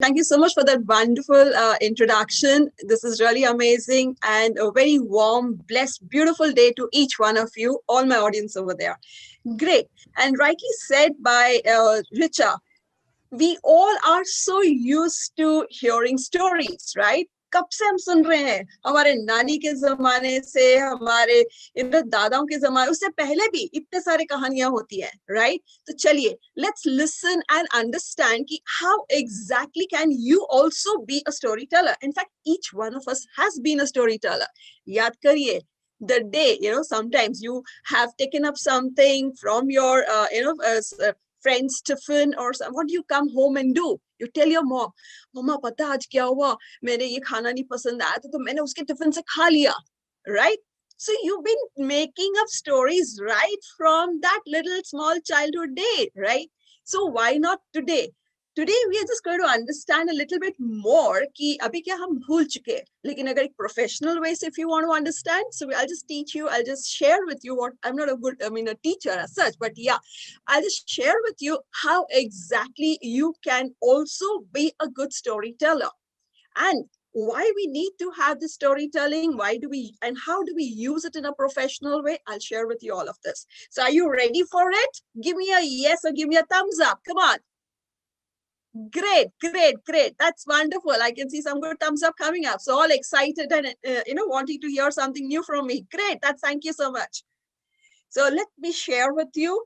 Thank you so much for that wonderful introduction. This is really amazing and a very warm, blessed, beautiful day to each one of you, all my audience over there. Great. And rightly said by Richa, we all are so used to hearing stories, right? कब से हम सुन रहे हैं हमारे नानी के जमाने से हमारे दादाओं के जमाने उससे पहले भी इतने सारे कहानियां होती है राइट तो चलिए लेट्स लिसन एंड अंडरस्टैंड कि how exactly can you also be a story teller in fact each one of us has been a story teller याद करिए the day sometimes you have taken up something from your friend's tiffin or some, what do you come home and do? You tell your mom, mama pata aaj kya hua maine ye khana nahi pasand aaya to maine uske tiffin se kha liya, right? So you've been making up stories right from that little small childhood day, right? So why not today? Today we are just going to understand a little bit more कि अभी क्या हम भूल चुके हैं लेकिन अगर एक professional way if you want to understand so I'll just teach you I'll just share with you what I'm not a teacher as such but yeah I'll just share with you how exactly you can also be a good storyteller and why we need to have the storytelling why do we and how do we use it in a professional way I'll share with you all of this so are you ready for it give me a yes or give me a thumbs up come on Great, great, great. That's wonderful. I can see some good thumbs up coming up. So all excited and, wanting to hear something new from me. Great. Thank you so much. So let me share with you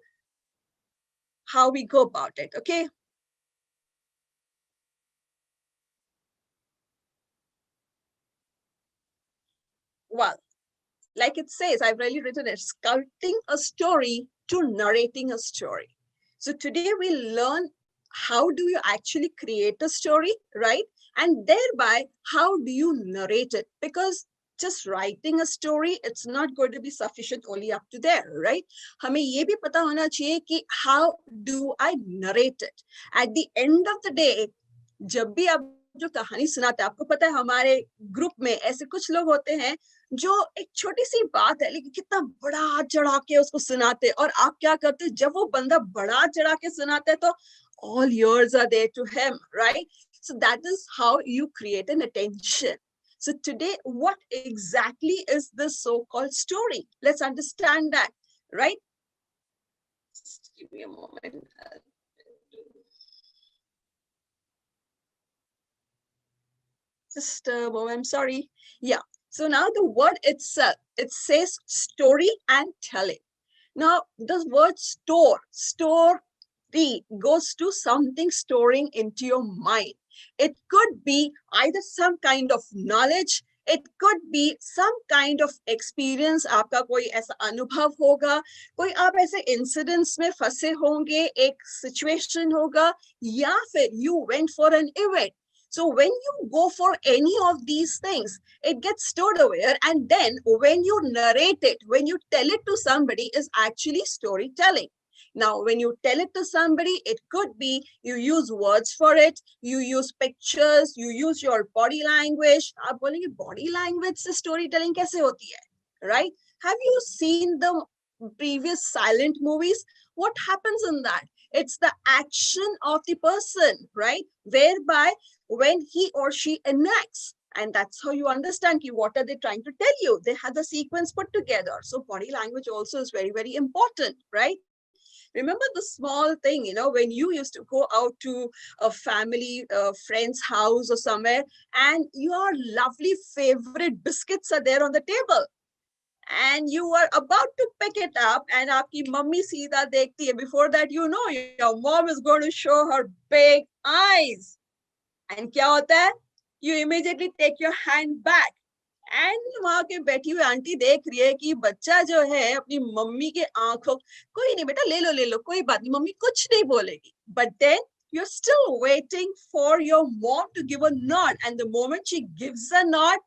how we go about it. Okay. Well, like it says, I've really written it, sculpting a story to narrating a story. So today we'll learn how do you actually create a story, right? And thereby, how do you narrate it? Because just writing a story, it's not going to be sufficient only up to there, right? हमें ये भी पता होना चाहिए कि how do I narrate it? At the end of the day, जब भी आप जो कहानी सुनाते हैं आपको पता है हमारे ग्रुप में ऐसे कुछ लोग होते हैं जो एक छोटी सी बात है लेकिन कितना बड़ा चढ़ा के उसको सुनाते और आप क्या करते जब वो बंदा बड़ा चढ़ा के सुनाते तो all ears are there to him, right? So that is how you create an attention. So today, what exactly is this so-called story? Let's understand that, right? Just give me a moment. Just a moment, I'm sorry. Yeah, so now the word itself, it says story and telling. Now, the word store goes to something storing into your mind. It could be either some kind of knowledge, it could be some kind of experience, आपका कोई ऐसा अनुभव होगा, कोई आप ऐसे incidents में फंसे होंगे, एक situation होगा, या फिर you went for an event. So when you go for any of these things, it gets stored away. And then when you narrate it, when you tell it to somebody, is actually storytelling. Now, when you tell it to somebody, it could be you use words for it, you use pictures, you use your body language. आप बोलेंगे body language से storytelling कैसे होती है, right? Have you seen the previous silent movies? What happens in that? It's the action of the person, right? Whereby when he or she enacts, and that's how you understand what are they trying to tell you. They have the sequence put together. So body language also is very, very important, right? Remember the small thing, when you used to go out to a family, friend's house or somewhere, and your lovely favorite biscuits are there on the table. And you were about to pick it up and आपकी mummy सीधा देखती है. Before that, your mom is going to show her big eyes. And क्या होता है? You immediately take your hand back. And वहां के बैठी हुई आंटी देख रही है कि बच्चा जो है अपनी मम्मी के आंखों कोई नहीं बेटा ले लो कोई बात नहीं मम्मी कुछ नहीं बोलेगी but then you're still waiting for your mom to give a nod and the moment she gives a nod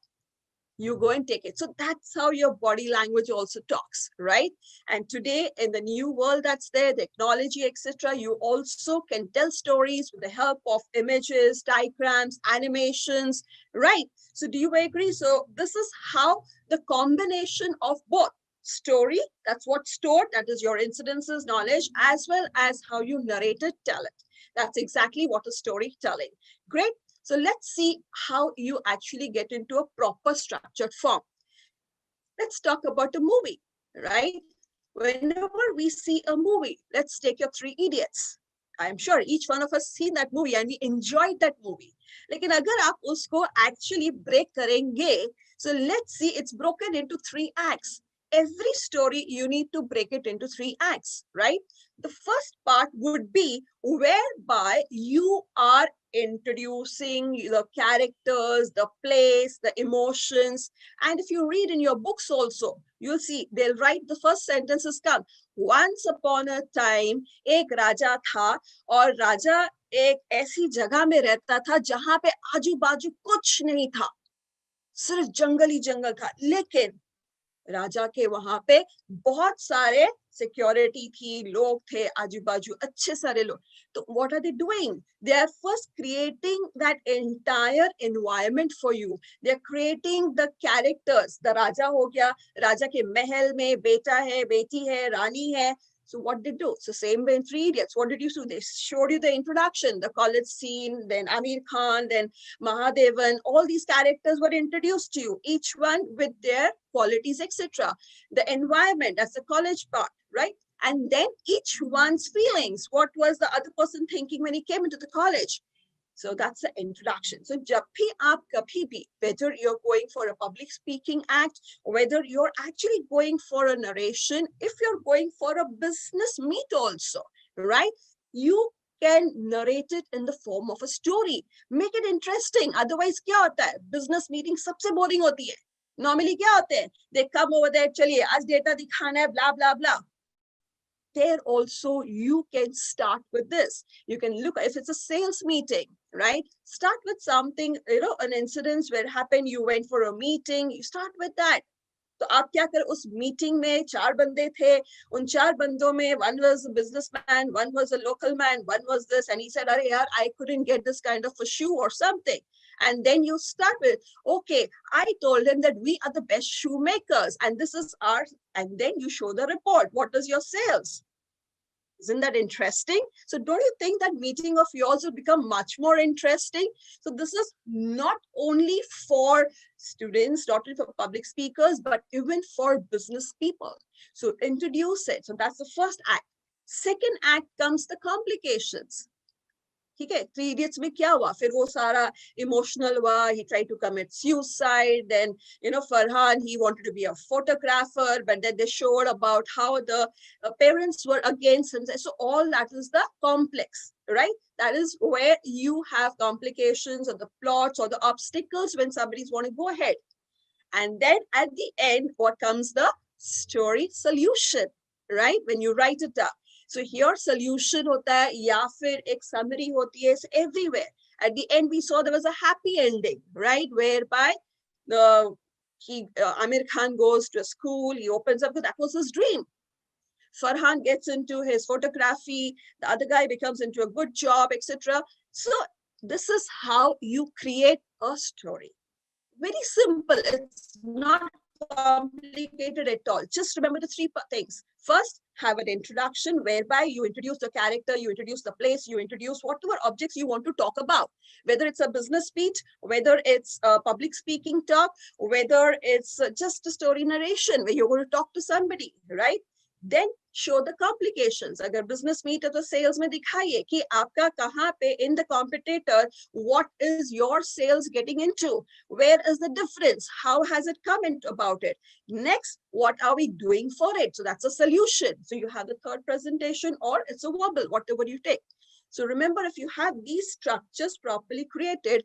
you go and take it. So that's how your body language also talks, right? And today in the new world that's there, the technology, etc., you also can tell stories with the help of images, diagrams, animations, right? So do you agree? So this is how the combination of both story, that's what stored, that is your incidences, knowledge, as well as how you narrate it, tell it. That's exactly what is storytelling. Great. So let's see how you actually get into a proper structured form. Let's talk about a movie, right? Whenever we see a movie, let's take your Three Idiots. I'm sure each one of us seen that movie and we enjoyed that movie. लेकिन अगर आप उसको actually break करेंगे, so let's see, it's broken into 3 acts. Every story you need to break it into 3 acts, right? The first part would be whereby you are introducing the characters, the place, the emotions. And if you read in your books also, you'll see they'll write the first sentences come. Once upon a time, एक राजा था और राजा एक ऐसी जगह में रहता था जहां पे आजू बाजू कुछ नहीं था, सिर्फ जंगल ही जंगल था, लेकिन राजा के वहां पे बहुत सारे सिक्योरिटी थी, लोग थे आजू बाजू, अच्छे सारे लोग. तो what are they doing? They are first creating that entire environment for you. They are creating the characters. The राजा हो गया, राजा के महल में बेटा है, बेटी है, रानी है. So what did they do? So same way in Three Idiots, what did you do? They showed you the introduction, the college scene, then Amir Khan, then Mahadevan, all these characters were introduced to you, each one with their qualities, etc. The environment, that's the college part, right? And then each one's feelings. What was the other person thinking when he came into the college? So that's the introduction. So जब भी आप कभी भी, whether you're going for a public speaking act, whether you're actually going for a narration, if you're going for a business meet also, right? You can narrate it in the form of a story. Make it interesting. Otherwise क्या होता है? Business meeting सबसे boring होती है. Normally क्या होते हैं? They come over there, चलिए आज data दिखाना है, blah blah blah. There also you can start with this. You can look, if it's a sales meeting, right? Start with something, an incident where happened, you went for a meeting, you start with that. तो आप क्या कर, उस meeting में 4 बंदे थे, उन 4 बंदों में one was a businessman, one was a local man, one was this, and he said, अरे यार, I couldn't get this kind of a shoe or something. And then you start with, okay, I told him that we are the best shoemakers and this is our, and then you show the report. What is your sales? Isn't that interesting? So don't you think that meeting of yours will become much more interesting? So this is not only for students, not only for public speakers, but even for business people. So introduce it. So that's the first act. Second act comes the complications. ठीक है, Three Idiots में क्या हुआ, फिर वो सारा emotional हुआ, he tried to commit suicide, then Farhan, he wanted to be a photographer, but then they showed about how the parents were against him. So all that is the complex, right? That is where you have complications or the plots or the obstacles when somebody's want to go ahead. And then at the end, what comes? The story solution, right? When you write it up. So here solution hota hai, ya fir ek summary hoti hai, everywhere. At the end, we saw there was a happy ending, right? Whereby Amir Khan goes to a school, he opens up, that was his dream. Farhan gets into his photography, the other guy becomes into a good job, etc. So this is how you create a story. Very simple. It's not complicated at all. Just remember the 3 things. First, have an introduction whereby you introduce the character, you introduce the place, you introduce whatever objects you want to talk about, whether it's a business speech, whether it's a public speaking talk, whether it's just a story narration where you're going to talk to somebody, right? Then show the complications. अगर business meet है तो sales में दिखाइए कि आपका कहाँ पे in the competitor, what is your sales getting into? Where is the difference? How has it come into about it? Next, what are we doing for it? So that's a solution. So you have the third presentation or it's a wobble, whatever you take. So remember, if you have these structures properly created,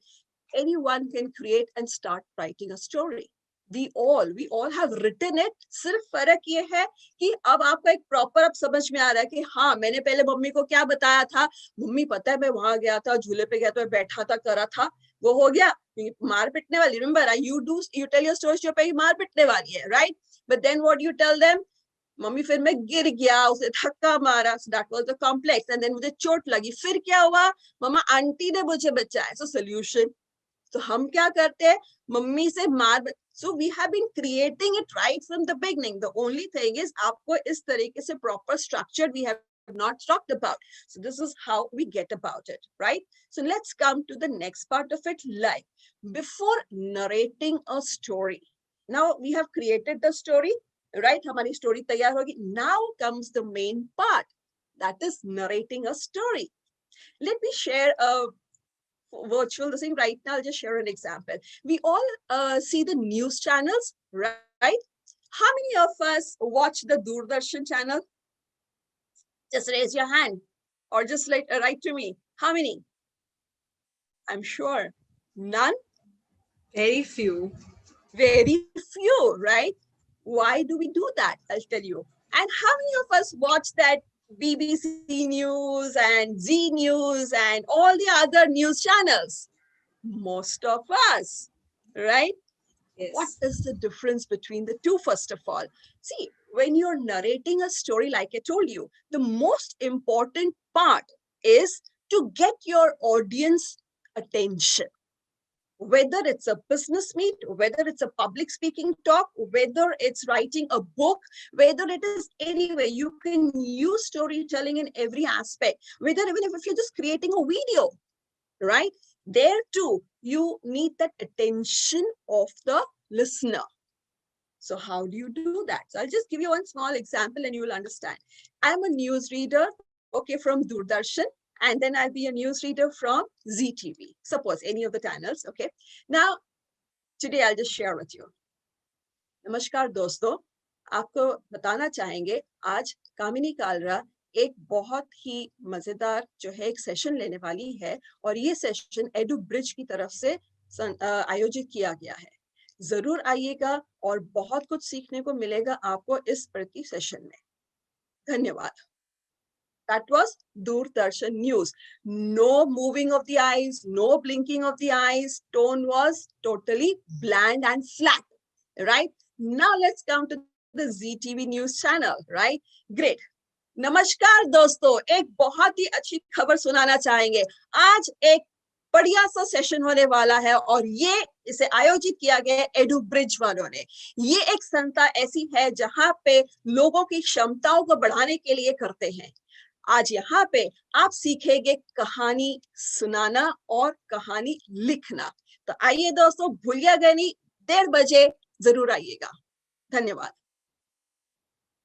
anyone can create and start writing a story. We all have written it. सिर्फ फर्क ये है कि अब आपको एक proper अब समझ में आ रहा है कि हाँ, मैंने पहले मम्मी को क्या बताया था, मम्मी पता है मैं वहां गया था, झूले पे गया था, बैठा था, करा था, वो हो गया, मार पिटने वाली. Remember, you tell your story जो पे मार पिटने वाली है, right? But then what you tell them? Mummy फिर मैं गिर गया, उसे धक्का मारा, so that was the complex, and then मुझे चोट लगी, फिर क्या हुआ, मम्मा आंटी ने मुझे बचाया. So solution. तो हम क्या करते हैं, मम्मी से मार, So we have been creating it right from the beginning. The only thing is, आपको इस तरीके से proper structured we have not talked about. So this is how we get about it, right? So let's come to the next part of it, like before narrating a story. Now we have created the story, right? हमारी story तैयार होगी. Now comes the main part, that is narrating a story. Let me share a virtual thing right now. I'll just share an example. We all see the news channels, right? How many of us watch the Doordarshan channel? Just raise your hand, or just like write to me. How many? I'm sure none. Very few. Very few, right? Why do we do that? I'll tell you. And how many of us watch that BBC News and Z News and all the other news channels? Most of us, right? What Yes. is the difference between the two, first of all? See, when you're narrating a story, like I told you, the most important part is to get your audience attention. Whether it's a business meet, whether it's a public speaking talk, whether it's writing a book, whether it is anywhere, you can use storytelling in every aspect, whether even if you're just creating a video, right? There too, you need that attention of the listener. So how do you do that? So I'll just give you one small example and you will understand. I'm a news reader, okay, from Doordarshan, and then I'll be a news reader from ZTV, suppose any of the channels, okay? Now, today I'll just share with you. नमस्कार दोस्तों, आपको बताना चाहेंगे आज कामिनी कालरा एक बहुत ही मजेदार जो है एक सेशन लेने वाली है, और ये सेशन एडु ब्रिज की तरफ से आयोजित किया गया है. जरूर आइएगा और बहुत कुछ सीखने को मिलेगा आपको इस प्रति सेशन में. धन्यवाद. That was Doordarshan News. No moving of the eyes, no blinking of the eyes. Tone was totally bland and flat, right? Now let's come to the ZTV News channel, right? Great. नमस्कार दोस्तों, एक बहुत ही अच्छी खबर सुनाना चाहेंगे. आज एक बढ़िया सा सेशन होने वाला है और ये इसे आयोजित किया गया है एडु ब्रिज वालों ने. ये एक संस्था ऐसी है जहां पे लोगों की क्षमताओं को बढ़ाने के लिए करते हैं. आज यहाँ पे आप सीखेंगे कहानी सुनाना और कहानी लिखना. तो आइए दोस्तों, भूलिएगा नहीं, 1:30 बजे जरूर आइएगा. धन्यवाद.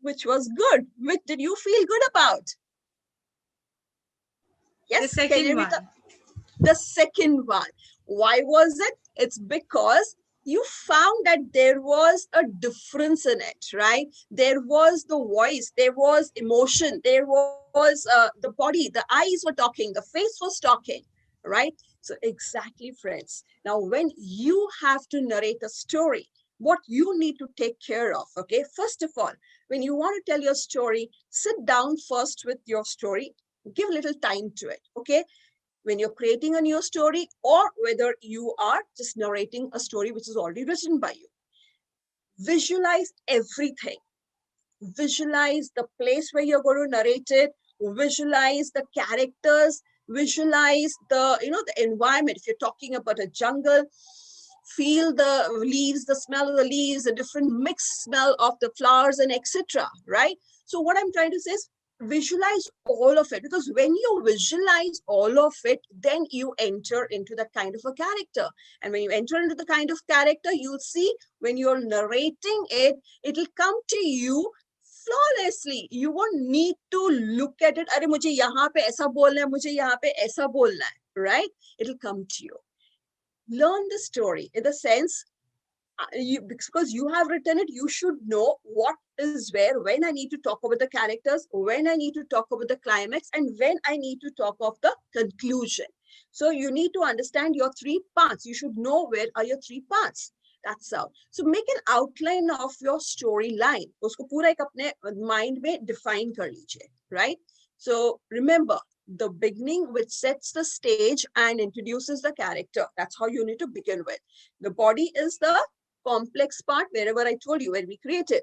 Which was good. Which did you feel good about? Yes, The second one. The second one. Why was it? It's because you found that there was a difference in it, right? There was the voice, there was emotion, there was the body, the eyes were talking, the face was talking, right? So exactly, friends. Now, when you have to narrate a story, what you need to take care of, okay? First of all, when you want to tell your story, sit down first with your story, give a little time to it, okay? When you're creating a new story, or whether you are just narrating a story which is already written by you, visualize everything. Visualize the place where you're going to narrate it, visualize the characters, visualize the the environment. If you're talking about a jungle, feel the leaves, the smell of the leaves, the different mixed smell of the flowers, and etc., right? So what I'm trying to say is visualize all of it, because when you visualize all of it, then you enter into that kind of a character. And when you enter into the kind of character, you'll see when you're narrating it, it'll come to you flawlessly. You won't need to look at it. अरे मुझे यहाँ पे ऐसा बोलना है, मुझे यहाँ पे ऐसा बोलना है, right? It'll come to you. Learn the story in the sense, because you have written it, you should know what is where, when I need to talk about the characters, when I need to talk about the climax, and when I need to talk of the conclusion. So you need to understand your 3 parts. You should know where are your 3 parts. That's how. So make an outline of your storyline. Usko pura ek apne mind mein define kar lijiye, right? So remember, the beginning which sets the stage and introduces the character. That's how you need to begin with. The body is the complex part, wherever I told you, where we created.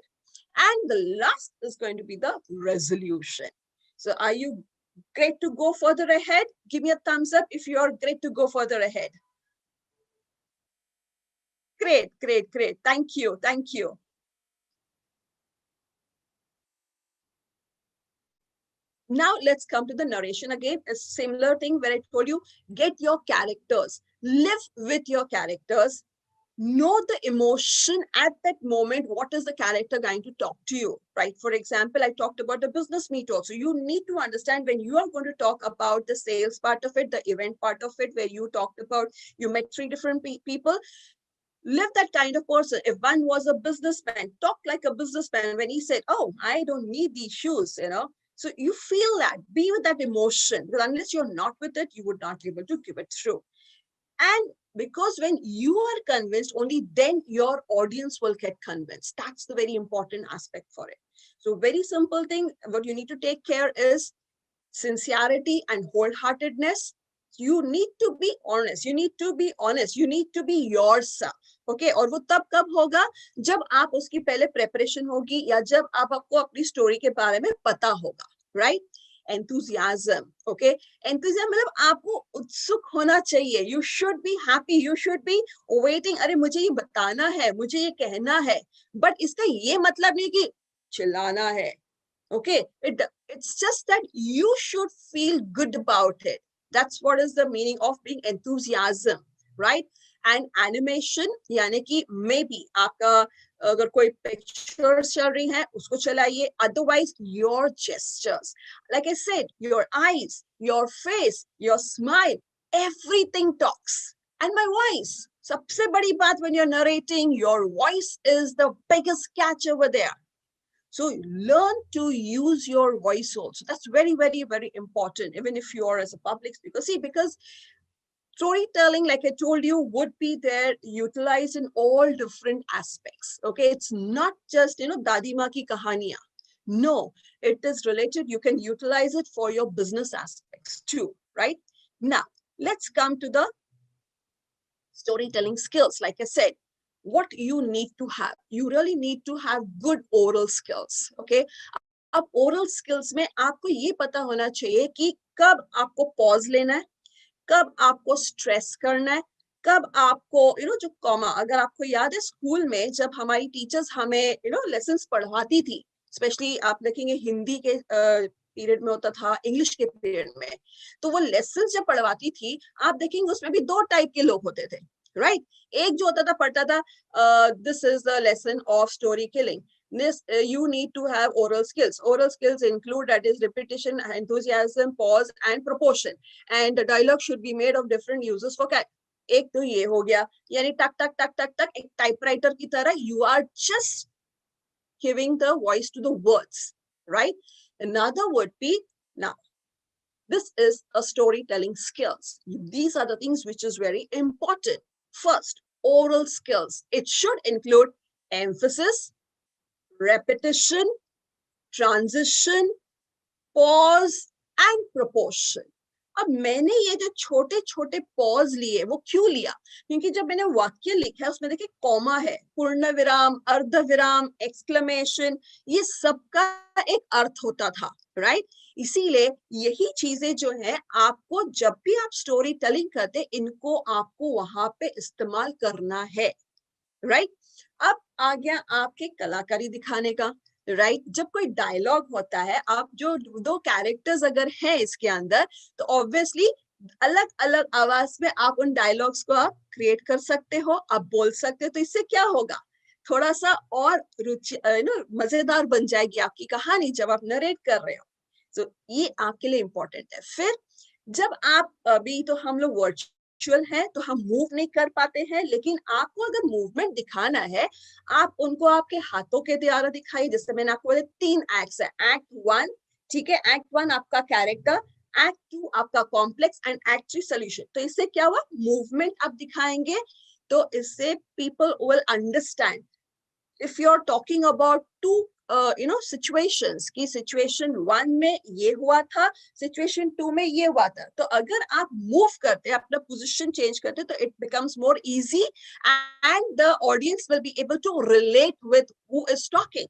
And the last is going to be the resolution. So are you great to go further ahead? Give me a thumbs up if you're great to go further ahead. Great. Thank you. Now let's come to the narration again. A similar thing where I told you, get your characters, live with your characters, know the emotion at that moment. What is the character going to talk to you, right? For example, I talked about the business meet also. You need to understand when you are going to talk about the sales part of it, the event part of it, where you talked about you met three different people. Live that kind of person. If one was a businessman, talk like a businessman when he said, oh, I don't need these shoes, so you feel that, be with that emotion, because unless you're not with it, you would not be able to give it through. And because when you are convinced, only then your audience will get convinced. That's the very important aspect for it. So very simple thing, what you need to take care is sincerity and wholeheartedness. You need to be honest. You need to be yourself. Okay, और वो तब कब होगा जब आप उसकी पहले preparation होगी या जब आपको अपनी स्टोरी के बारे में पता होगा, right? Enthusiasm. Okay, enthusiasm मतलब आपको उत्सुक होना चाहिए. You should be happy, you should be waiting. अरे मुझे ये बताना है, मुझे ये कहना है, but इसका ये मतलब नहीं कि चिल्लाना है. Okay, it's just that you should feel good about it. That's what is the meaning of being enthusiasm, right? And animation, यानी कि maybe आपका अगर कोई pictures चल रही हैं उसको चलाइए. Otherwise, your gestures, like I said, your eyes, your face, your smile, everything talks. And my voice. सबसे बड़ी बात when you're narrating, your voice is the biggest catch over there. So learn to use your voice also. That's very important, even if you are as a public speaker. See, because storytelling, like I told you, would be there utilized in all different aspects. Okay, it's not just, Dadi Ma ki kahaniya. No, it is related. You can utilize it for your business aspects too, right? Now, let's come to the storytelling skills. Like I said, what you need to have, you really need to have good oral skills. Okay, अब oral skills में आपको ये पता होना चाहिए कि कब आपको pause लेना है, कब आपको stress करना है, कब आपको जो कॉमा. अगर आपको याद है स्कूल में जब हमारी टीचर्स हमें लेसन्स पढ़ाती थी, स्पेशली आप देखेंगे हिंदी के पीरियड में होता था, इंग्लिश के पीरियड में, तो वो लेसन जब पढ़वाती थी आप देखेंगे उसमें भी दो टाइप के लोग होते थे, राइट? एक जो होता था पढ़ता था, this is the lesson of story killing. This you need to have oral skills. Oral skills include that is repetition, enthusiasm, pause, and proportion. And the dialogue should be made of different uses for एक तो ये हो गया, यानी टक टक टक टक टक एक टाइपराइटर की तरह you are just giving the voice to the words, right? Another would be, now this is a storytelling skills. These are the things which is very important. First, oral skills. It should include emphasis, repetition, transition, pause, and proportion. अब मैंने ये जो छोटे छोटे pause लिए वो क्यों लिया? क्योंकि जब मैंने वाक्य लिखा है उसमें देखिए कॉमा है, पूर्ण विराम, अर्ध विराम, एक्सक्लेमेशन, ये सबका एक अर्थ होता था, राइट? इसीलिए यही चीजें जो है आपको जब भी आप स्टोरी टेलिंग करते इनको आपको वहां पे इस्तेमाल करना है, राइट? अब आ गया आपके कलाकारी दिखाने का, राइट? जब कोई डायलॉग होता है, आप जो दो कैरेक्टर्स अगर हैं इसके अंदर, तो ऑब्वियसली अलग अलग आवाज में आप उन डायलॉग्स को आप क्रिएट कर सकते हो, आप बोल सकते हो. तो इससे क्या होगा, थोड़ा सा और रुचि मजेदार बन जाएगी आपकी कहानी जब आप नरेट कर रहे हो. तो ये आपके लिए इंपॉर्टेंट है. फिर जब आप, अभी तो हम लोग वर्चुअल है तो हम मूव नहीं कर पाते हैं, लेकिन आपको अगर मूवमेंट दिखाना है आप उनको आपके हाथों के द्वारा दिखाइए. जैसे मैंने आपको बोले 3 एक्ट्स है. एक्ट 1, ठीक है, एक्ट 1 आपका कैरेक्टर, एक्ट 2 आपका कॉम्प्लेक्स, एंड एक्ट 3 सोल्यूशन. तो इससे क्या हुआ, मूवमेंट आप दिखाएंगे तो इससे people will understand. If you are talking about 2 situations की सिचुएशन 1 में ये हुआ था, सिचुएशन 2 में ये हुआ था, तो अगर आप मूव करते हैं, अपना पोजीशन चेंज करते, तो it becomes more easy and the audience will be able to relate with who is talking,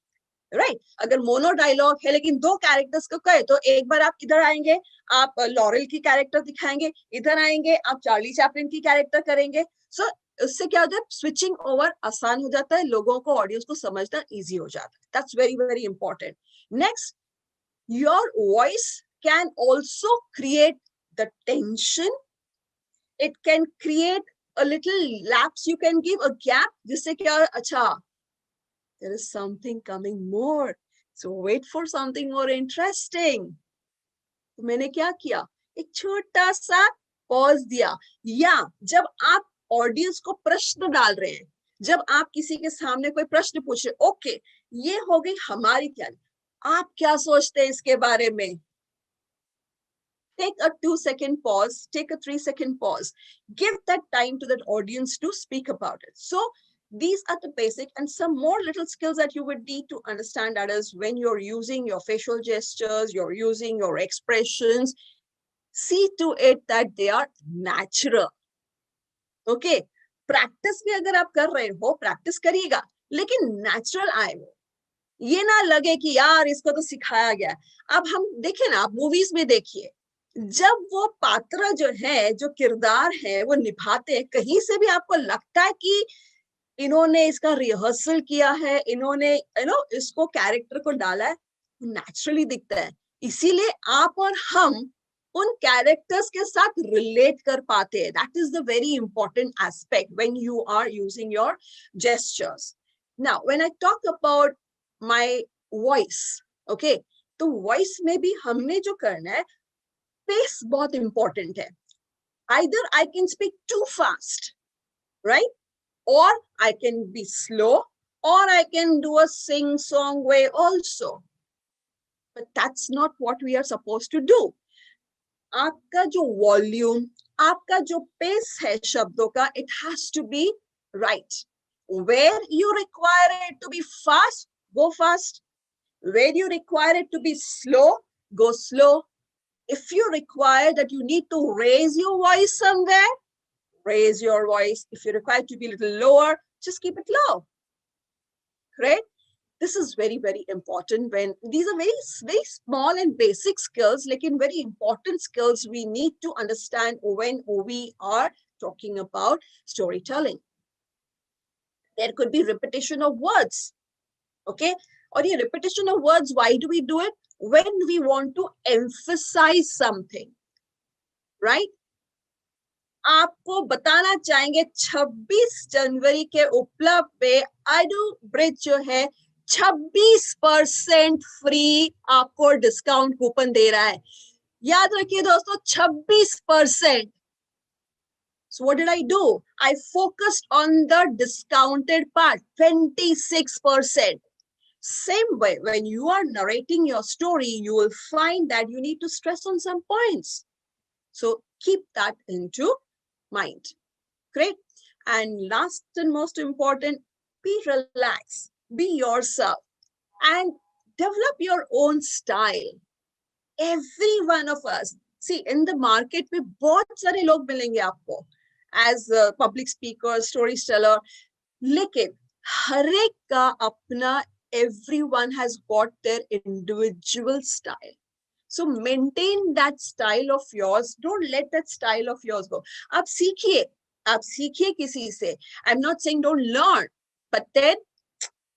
right? अगर मोनो डायलॉग है लेकिन 2 कैरेक्टर्स को कहे, तो एक बार आप इधर आएंगे, आप लॉरेल की कैरेक्टर दिखाएंगे, इधर आएंगे आप चार्ली चैपलिन की कैरेक्टर करेंगे. सो उससे क्या होता है, स्विचिंग ओवर आसान हो जाता है, लोगों को, ऑडियंस को समझना इजी हो जाता है. That's very very important. Next, your voice can also create the tension. It can create a little lapse, you can give a gap, जिससे क्या, अच्छा, there is something coming more, so wait for something more interesting. तो मैंने क्या किया, एक छोटा सा पॉज दिया. या जब आप ऑडियंस को प्रश्न डाल रहे हैं, जब आप किसी के सामने कोई प्रश्न पूछ रहे, ओके, ये हो गई हमारी तैयारी, आप क्या सोचते हैं इसके बारे में, take a 2-second pause, take a 3-second pause, give that time to that audience to speak about it. So these are the basic, and some more little skills that you would need to understand, that is when you're using your facial gestures, you're using your expressions, see to it that they are natural. Okay, practice भी अगर आप कर रहे हो, practice करिएगा, लेकिन natural आए वो, ये ना लगे कि यार इसको तो सिखाया गया. अब हम देखें ना, आप मूवीज में देखिए, जब वो पात्र जो है, जो किरदार है, वो निभाते हैं, कहीं से भी आपको लगता है कि इन्होंने इसका रिहर्सल किया है, इन्होंने इसको कैरेक्टर को डाला है, नेचुरली दिखता है. इसीलिए आप और हम उन कैरेक्टर्स के साथ रिलेट कर पाते हैं. That is the very important aspect when you are using your gestures. Now when I talk about my voice, okay, तो वॉइस में भी हमने जो करना है, पेस बहुत इंपॉर्टेंट है. Either I can speak too fast, right? Or I can be slow, or I can do a sing-song way also. But that's not what we are supposed to do. आपका जो volume, आपका जो pace है शब्दों का, it has to be right. Where you require it to be fast, go fast. Where you require it to be slow, go slow. If you require that you need to raise your voice somewhere, raise your voice. If you require to be a little lower, just keep it low. Right? This is very, very important. When these are very, very small and basic skills, like in very important skills we need to understand when we are talking about storytelling. There could be repetition of words. Okay? Or the repetition of words, why do we do it? When we want to emphasize something, right? आपको बताना चाहेंगे 26 जनवरी के उपलक्ष्य पे idol bridge जो है 26% free आपको discount coupon दे रहा है. याद रखिए दोस्तों, 26%. So what did I do? I focused on the discounted part, 26%. Same way, when you are narrating your story, you will find that you need to stress on some points. So keep that into mind. Great. And last and most important, be relaxed, be yourself, and develop your own style. Every one of us, see, in the market में बहुत सारे लोग मिलेंगे आपको as public speaker, storyteller, लेकिन हर एक का अपना, everyone has got their individual style. So maintain that style of yours. Don't let that style of yours go. आप सीखिए किसी से. I'm not saying don't learn, but then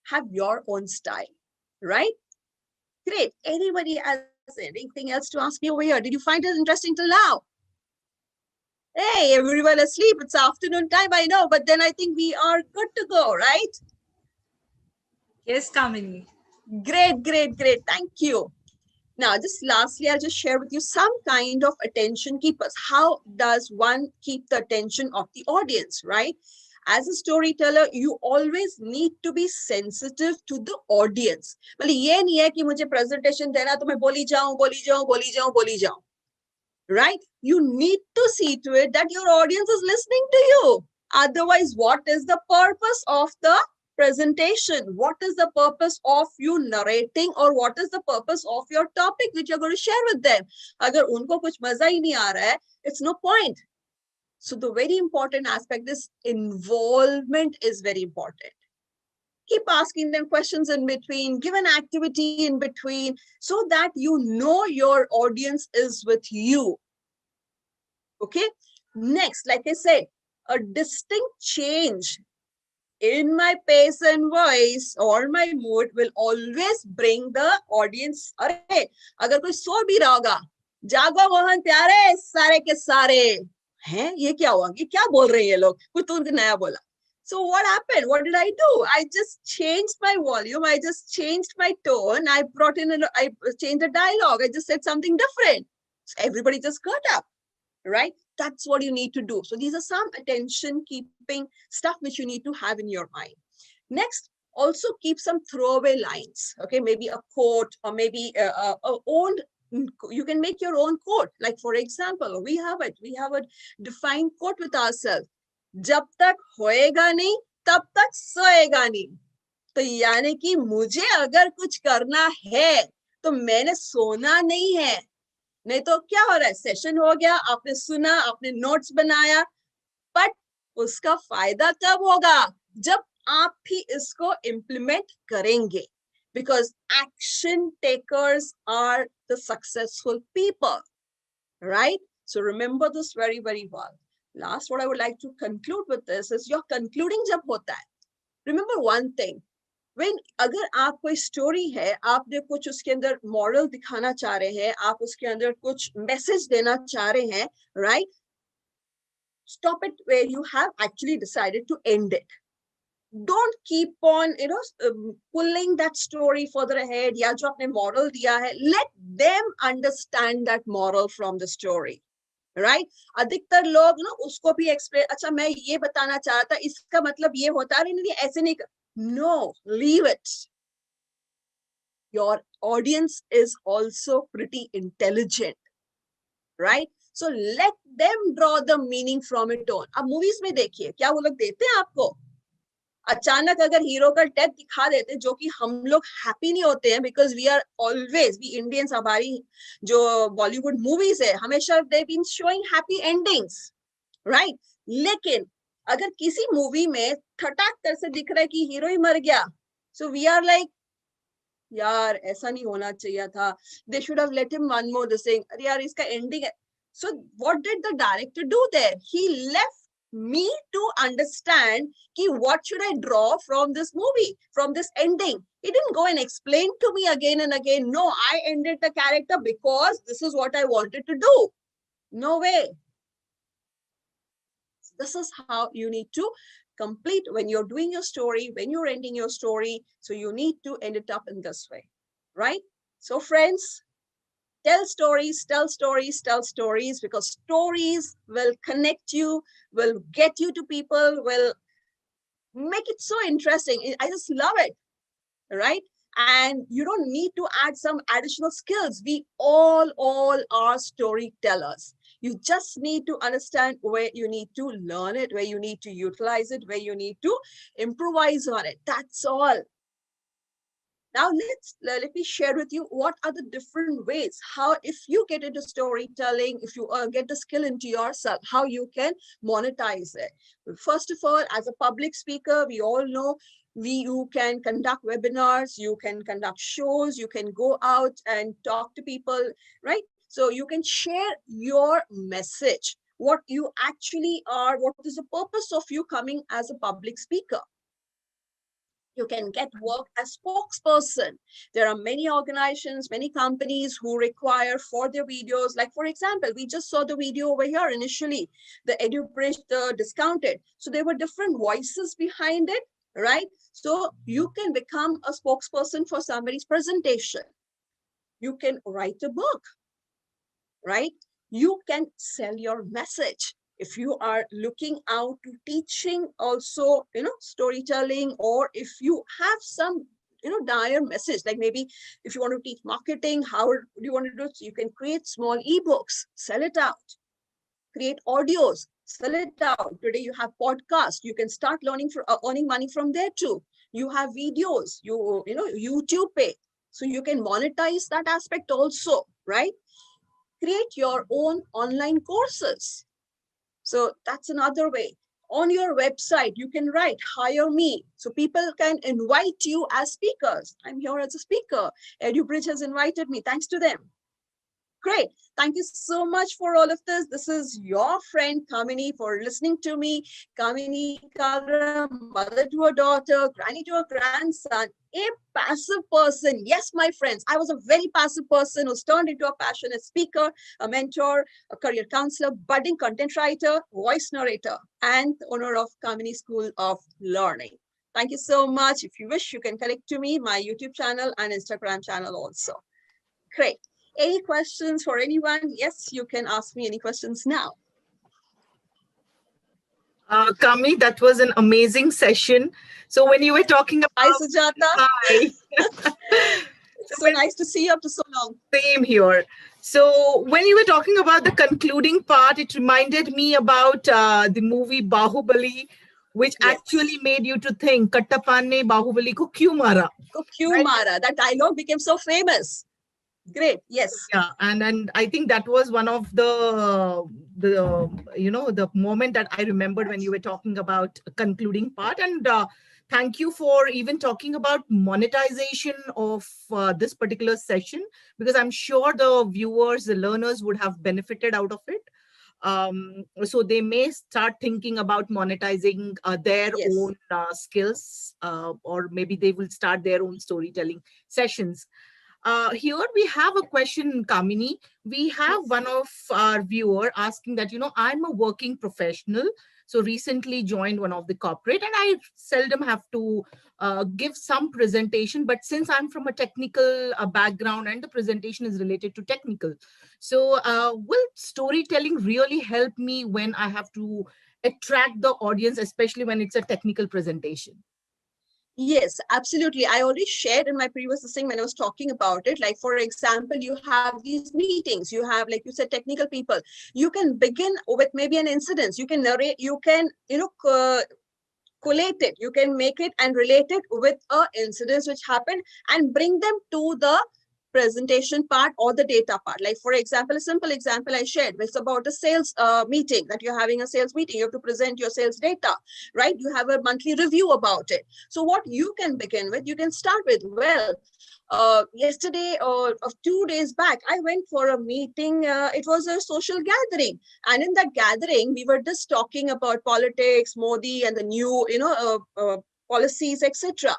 have your own style, right? Great. Anybody has anything else to ask me over here? Did you find it interesting till now? Hey, everyone asleep. It's afternoon time, I know, but then I think we are good to go, right? Yes, Kamini. Great, great, great. Thank you. Now, just lastly, I'll just share with you some kind of attention keepers. How does one keep the attention of the audience, right? As a storyteller, you always need to be sensitive to the audience. मतलब ये नहीं है कि मुझे presentation देना तो मैं बोली जाऊं. Right? You need to see to it that your audience is listening to you. Otherwise, what is the purpose of the presentation? What is the purpose of you narrating, or what is the purpose of your topic which you're going to share with them? Agar unko kuch maza hi nahi aa raha hai, it's no point. So the very important aspect is involvement is very important. Keep asking them questions in between, give an activity in between, so that you know your audience is with you. Okay? Next, like I said, a distinct change in my pace and voice or my mood will always bring the audience. अरे अगर कोई सो भी रहा होगा, जागो मोहन प्यारे सारे के सारे, हैं ये क्या हुआ, ये क्या बोल रहे हैं ये लोग, कुछ तो नया बोला. So what happened? What did I do? I just changed my volume. I just changed my tone. I brought in, I changed the dialogue. I just said something different. So everybody just got up, right? That's what you need to do. So these are some attention keeping stuff which you need to have in your mind. Next, also keep some throwaway lines. Okay, maybe a quote or maybe a own. You can make your own quote. Like for example, we have it. We have a defined quote with ourselves. जब तक होएगा नहीं तब तक सोएगा नहीं. तो यानी कि मुझे अगर कुछ करना है तो मैंने सोना नहीं है. नहीं तो क्या हो रहा है, सेशन हो गया, आपने सुना, आपने नोट्स बनाया, बट उसका फायदा कब होगा, जब आप भी इसको इम्प्लीमेंट करेंगे. Because action takers are the successful people, right? So remember this very very well. Last what I would like to conclude with this is your concluding जब होता है, रिमेंबर वन थिंग. When अगर आप कोई story है, आपने कुछ उसके अंदर मॉरल दिखाना चाह रहे हैं, आप उसके अंदर कुछ मैसेज देना चाह रहे हैं, right? Stop it where you have actually decided to end it. Don't keep on, pulling that story further ahead. या जो आपने moral दिया है, let them understand that moral from the story, right? अधिकतर लोग ना उसको भी एक्सप्लेन, अच्छा मैं ये बताना चाहता, इसका मतलब ये होता है, नहीं ऐसे नहीं. No, leave it. Your audience is also pretty intelligent, right? So let them draw the meaning from it on. अब movies में देखिए क्या वो लोग देते हैं आपको, अचानक अगर हीरो का डेथ दिखा देते जो कि हम लोग हैप्पी नहीं होते हैं, because we are always, we Indians, हमारी जो बॉलीवुड मूवीज है हमेशा they been showing happy endings, right? लेकिन अगर किसी मूवी में ठटाक कर से दिख रहा है कि हीरो ही मर गया, सो वी आर लाइक यार ऐसा नहीं होना चाहिए था, they should have let him one more this thing, अरे यार इसका एंडिंग है. So what did the director do their, he left me to understand ki what should I draw from this movie, from this ending. He didn't go and explain to me again and again, no, I ended the character because this is what I wanted to do. No way. This is how you need to complete when you're doing your story, when you're ending your story. So you need to end it up in this way, right? So friends, tell stories, tell stories, tell stories, because stories will connect you, will get you to people, will make it so interesting. I just love it, right? And you don't need to add some additional skills. We all are storytellers. You just need to understand where you need to learn it, where you need to utilize it, where you need to improvise on it. That's all. Now let me share with you what are the different ways how, if you get into storytelling, if you get the skill into yourself, how you can monetize it. First of all, as a public speaker, we all know you can conduct webinars, you can conduct shows, you can go out and talk to people, right? So you can share your message, what you actually are, what is the purpose of you coming as a public speaker. You can get work as spokesperson. There are many organizations, many companies who require for their videos. Like for example, we just saw the video over here initially, the EduBridge, the discounted. So there were different voices behind it, right? So you can become a spokesperson for somebody's presentation. You can write a book, right? You can sell your message. If you are looking out to teaching also, storytelling, or if you have some, dire message, like maybe if you want to teach marketing, how do you want to do it? So you can create small ebooks, sell it out, create audios, sell it out. Today you have podcasts, you can start earning money from there too. You have videos, YouTube pay, so you can monetize that aspect also, right? Create your own online courses. So that's another way. On your website, you can write, hire me. So people can invite you as speakers. I'm here as a speaker. EduBridge has invited me, thanks to them. Great. Thank you so much for all of this. This is your friend Kamini for listening to me. Kamini Kalra, mother to a daughter, granny to a grandson, a passive person. Yes, my friends, I was a very passive person who's turned into a passionate speaker, a mentor, a career counselor, budding content writer, voice narrator, and owner of Kamini School of Learning. Thank you so much. If you wish, you can connect to me, my YouTube channel and Instagram channel also. Great. Any questions for anyone? Yes, you can ask me any questions now. Kami, that was an amazing session. So when you were talking about Hi, Sujata. hi, It's so nice to see you after so long. Same here. So when you were talking about the concluding part, it reminded me about the movie Bahubali, which actually made you to think, Kattappan ne Bahubali ko kyun mara? Kyun mara? That dialogue became so famous. Great. Yes. Yeah, and I think that was one of the the moment that I remembered when you were talking about concluding part. And thank you for even talking about monetization of this particular session, because I'm sure the viewers, the learners would have benefited out of it. So they may start thinking about monetizing their own skills, or maybe they will start their own storytelling sessions. Here we have a question, Kamini. We have one of our viewer asking that, I'm a working professional, so recently joined one of the corporate, and I seldom have to give some presentation, but since I'm from a technical background and the presentation is related to technical, so will storytelling really help me when I have to attract the audience, especially when it's a technical presentation? Yes, absolutely. I already shared in my previous thing when I was talking about it. Like, for example, you have these meetings, you have, like you said, technical people. You can begin with maybe an incident. You can narrate, you can, collate it. You can make it and relate it with a incident which happened and bring them to the presentation part or the data part. Like, for example, a simple example I shared, it's about a sales meeting, that you're having a sales meeting. You have to present your sales data, right? You have a monthly review about it. So what you can begin with, you can start with, well, yesterday or 2 days back, I went for a meeting. It was a social gathering. And in that gathering, we were just talking about politics, Modi and the new, policies, etc.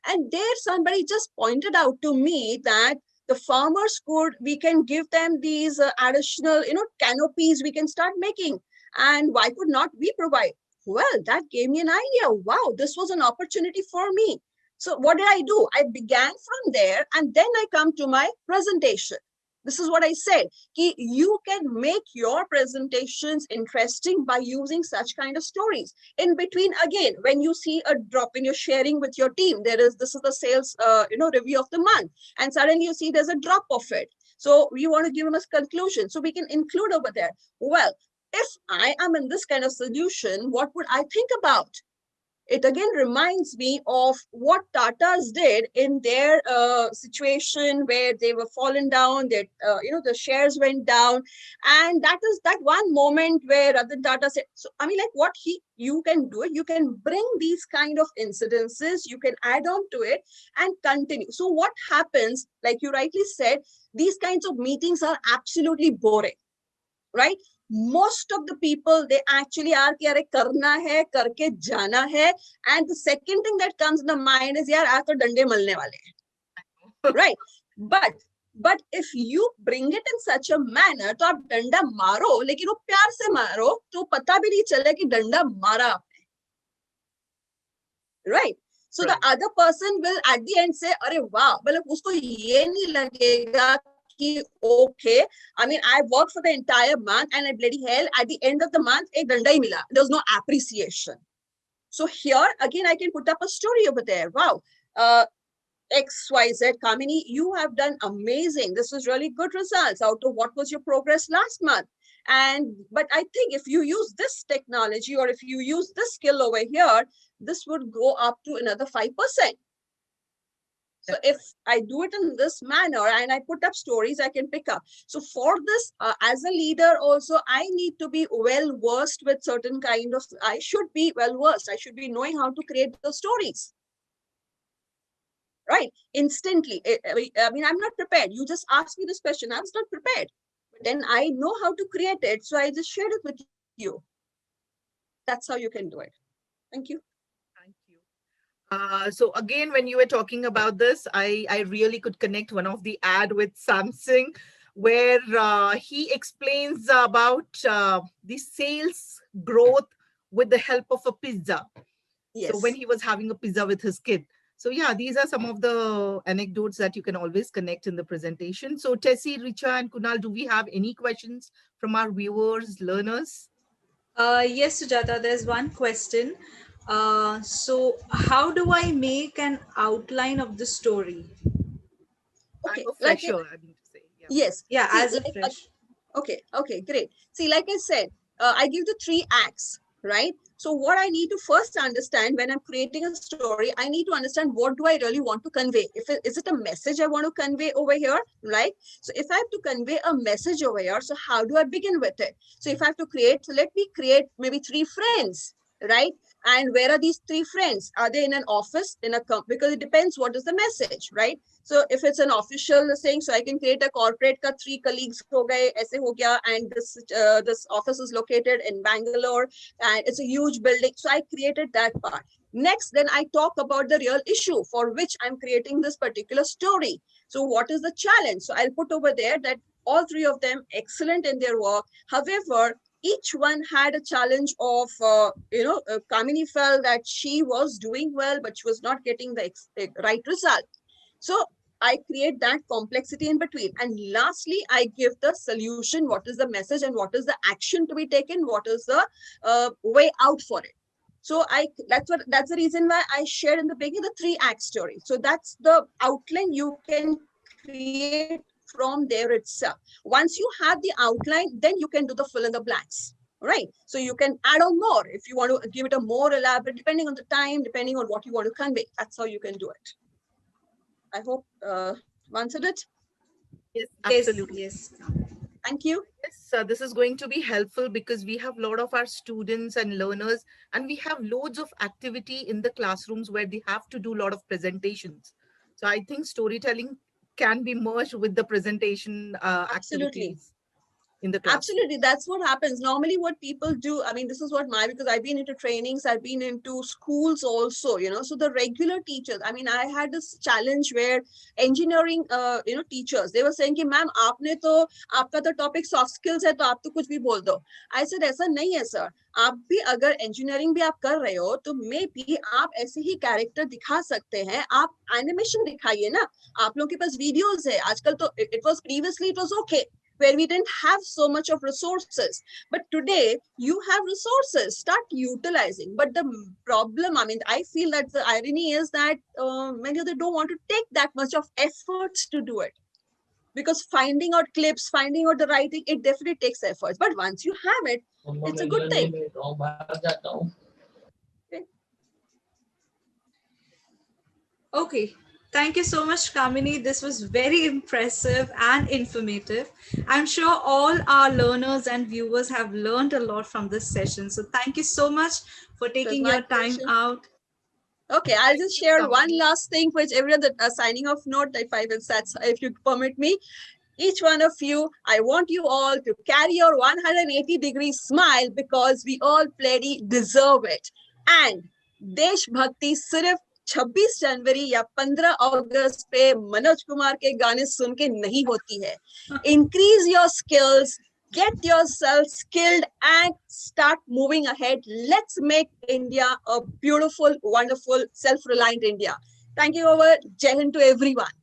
And there somebody just pointed out to me that the farmers we can give them these additional, canopies we can start making. And why could not we provide? Well, that gave me an idea. Wow, this was an opportunity for me. So what did I do? I began from there, and then I come to my presentation. This is what I said. You can make your presentations interesting by using such kind of stories. In between, again, when you see a drop in your sharing with your team, this is the sales, review of the month, and suddenly you see there's a drop of it. So we want to give them a conclusion. So we can include over there. Well, if I am in this kind of solution, what would I think about? It again reminds me of what Tatas did in their situation where they were fallen down, that the shares went down, and that is that one moment where Ratan Tata said. So I mean, like you can do it. You can bring these kind of incidences. You can add on to it and continue. So what happens? Like you rightly said, these kinds of meetings are absolutely boring, right? Most of the people, they actually are कि अरे करना है, करके जाना है, and the second thing that comes in the mind is यार आज तो डंडे मलने वाले हैं, right? But if you bring it in such a manner, तो आप डंडा मारो, लेकिन वो प्यार से मारो, तो पता भी नहीं चले कि डंडा मारा आपने, right? So the other person will at the end say, अरे वाह, मतलब उसको ये नहीं लगेगा okay, I mean, I worked for the entire month and bloody hell, at the end of the month, ek danda hi mila. There was no appreciation. So here, again, I can put up a story over there. Wow. XYZ, Kamini, you have done amazing. This was really good results out of what was your progress last month. But I think if you use this technology or if you use this skill over here, this would go up to another 5%. So if I do it in this manner and I put up stories, I can pick up. So for this, as a leader also, I need to be well versed with certain kind of, I should be well versed. I should be knowing how to create those stories. Right? Instantly. I mean, I'm not prepared. You just asked me this question. I was not prepared. And I know how to create it, so I just shared it with you. That's how you can do it. Thank you. Thank you. So again, when you were talking about this, I really could connect one of the ad with Samsung, where he explains about the sales growth with the help of a pizza. So when Yes. he was having a pizza with his kid. So yeah, these are some of the anecdotes that you can always connect in the presentation. So Tessie, Richa, and Kunal, do we have any questions from our viewers, learners? Yes, Sujata, there's one question. So, how do I make an outline of the story? I'm Okay. a fresher, I mean to say. Yeah. Yes. Yeah, See, as a fresh. okay, great. See, like I said, I give the 3 acts, right? So what I need to first understand when I'm creating a story, I need to understand what do I really want to convey. Is it a message I want to convey over here, right? So if I have to convey a message over here, so how do I begin with it? So if I have to create, so let me create maybe 3 friends, right? And where are these 3 friends? Are they in an office, in a because it depends what is the message, right? So if it's an official thing, so I can create a corporate ka 3 colleagues ho gaye, aise ho gaya, and this office is located in Bangalore, and it's a huge building. So I created that part. Next, then I talk about the real issue for which I'm creating this particular story. So what is the challenge? So I'll put over there that all 3 of them excellent in their work. However, each one had a challenge of, Kamini felt that she was doing well, but she was not getting the right result. So I create that complexity in between. And lastly, I give the solution, what is the message and what is the action to be taken, what is the way out for it. So that's the reason why I shared in the beginning the 3 act story. So that's the outline you can create from there itself. Once you have the outline, then you can do the fill in the blanks. Right. So you can add on more if you want to give it a more elaborate, depending on the time, depending on what you want to convey. That's how you can do it. I hope answered it. Yes, Yes, absolutely. yes. Thank you. Yes, this is going to be helpful because we have a lot of our students and learners, and we have loads of activity in the classrooms where they have to do a lot of presentations. So I think storytelling can be merged with the presentation Absolutely. activities in the classroom. Absolutely. That's what happens. Normally, what people do, I mean, this is what because I've been into trainings, I've been into schools also, so the regular teachers, I mean, I had this challenge where engineering, teachers, they were saying, ki, ma'am, aapka to topic soft skills hai, to aap to kuch bhi bol do. I said, aisa nahi hai, sir. आप भी अगर engineering भी आप कर रहे हो तो मे भी आप ऐसे ही कैरेक्टर दिखा सकते हैं आप एनिमेशन दिखाइए ना आप लोगों के पास वीडियोस है आजकल तो it was previously it was okay where we didn't have so much of resources. But today, you have resources, start utilizing. But the problem, I mean, I feel that the irony is that many of them don't want to take that much of efforts to do it. Because finding out clips, finding out the writing, it definitely takes efforts. But once you have it, it's a good thing. Okay. Okay. Thank you so much, Kamini. This was very impressive and informative. I'm sure all our learners and viewers have learned a lot from this session. So, thank you so much for It was taking my your time pleasure. out. Okay, I'll Thank just you, share one Kamini. last thing, which everyone that signing off note, if you permit me. Each one of you, I want you all to carry your 180-degree smile because we all bloody deserve it. And देश भक्ति सिर्फ 26 जनवरी या 15 अगस्त पे मनोज कुमार के गाने सुन के नहीं होती है. Increase your skills, get yourself skilled and start moving ahead. Let's make India a beautiful, wonderful, self-reliant India. Thank you over. Jai Hind to everyone.